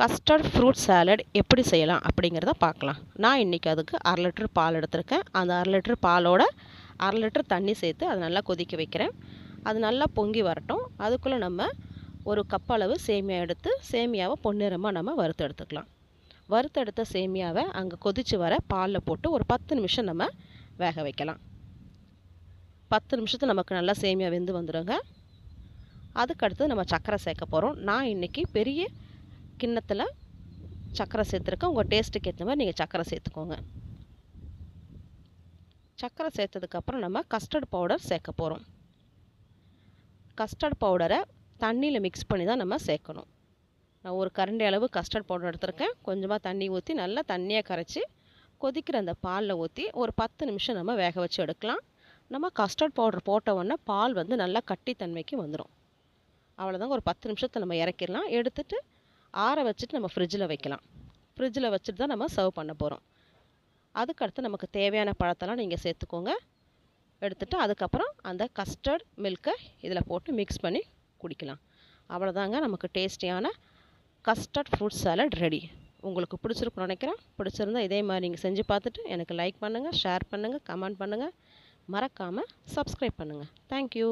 Custard fruit salad எப்படி செய்யலாம் அப்படிங்கிறத பார்க்கலாம். நான் இன்றைக்கி அதுக்கு 1/2 லிட்டர் பால் எடுத்திருக்கேன். அந்த 1/2 லிட்டர் பாலோட 1/2 லிட்டர் தண்ணி சேர்த்து அதை நல்லா கொதிக்க வைக்கிறேன். அது நல்லா பொங்கி வரட்டும். அதுக்குள்ளே நம்ம ஒரு கப் அளவு சேமியா எடுத்து சேமியாவை பொன்னிறமாக நம்ம வறுத்து எடுத்துக்கலாம். வறுத்தெடுத்த சேமியாவை அங்கே கொதித்து வர பாலில் போட்டு ஒரு 10 நிமிஷம் நம்ம வேக வைக்கலாம். 10 நிமிஷத்துக்கு நமக்கு நல்லா சேமியா வெந்து வந்துடுங்க. அதுக்கடுத்து நம்ம சர்க்கரை சேர்க்க போகிறோம். நான் இன்றைக்கி பெரிய கிண்ணத்தில் சர்க்கரை சேர்த்துருக்கேன். உங்கள் டேஸ்ட்டுக்கு ஏற்ற மாதிரி நீங்கள் சர்க்கரை சேர்த்துக்கோங்க. சர்க்கரை சேர்த்ததுக்கப்புறம் நம்ம கஸ்டர்ட் பவுடர் சேர்க்க போகிறோம். கஸ்டர்ட் பவுடரை தண்ணியில் மிக்ஸ் பண்ணி தான் நம்ம சேர்க்கணும். நான் ஒரு கரண்டி அளவு கஸ்டர்ட் பவுடர் எடுத்திருக்கேன். கொஞ்சமாக தண்ணி ஊற்றி நல்லா தண்ணியாக கரைச்சி கொதிக்கிற அந்த பாலில் ஊற்றி ஒரு 10 நிமிஷம் நம்ம வேக வச்சு எடுக்கலாம். நம்ம கஸ்டர்ட் பவுடர் போட்ட உடனே பால் வந்து நல்லா கட்டித்தன்மைக்கு வந்துடும். அவ்வளோதாங்க. ஒரு 10 நிமிஷத்தை நம்ம இறக்கிடலாம். எடுத்துகிட்டு ஆற வச்சுட்டு நம்ம ஃப்ரிட்ஜில் வைக்கலாம். ஃப்ரிட்ஜில் வச்சுட்டு தான் நம்ம சர்வ் பண்ண போகிறோம். அதுக்கடுத்து நமக்கு தேவையான பழத்தெல்லாம் நீங்கள் சேர்த்துக்கோங்க. எடுத்துகிட்டு அதுக்கப்புறம் அந்த கஸ்டர்ட் மில்கை இதில் போட்டு மிக்ஸ் பண்ணி குடிக்கலாம். அவ்வளோதாங்க, நமக்கு டேஸ்டியான கஸ்டர்ட் ஃப்ரூட் சாலட் ரெடி. உங்களுக்கு பிடிச்சிருக்குன்னு நினைக்கிறேன். பிடிச்சிருந்தா இதே மாதிரி நீங்கள் செஞ்சு பார்த்துட்டு எனக்கு லைக் பண்ணுங்கள், ஷேர் பண்ணுங்கள், கமெண்ட் பண்ணுங்கள். மறக்காமல் சப்ஸ்கிரைப் பண்ணுங்கள். தேங்க்யூ.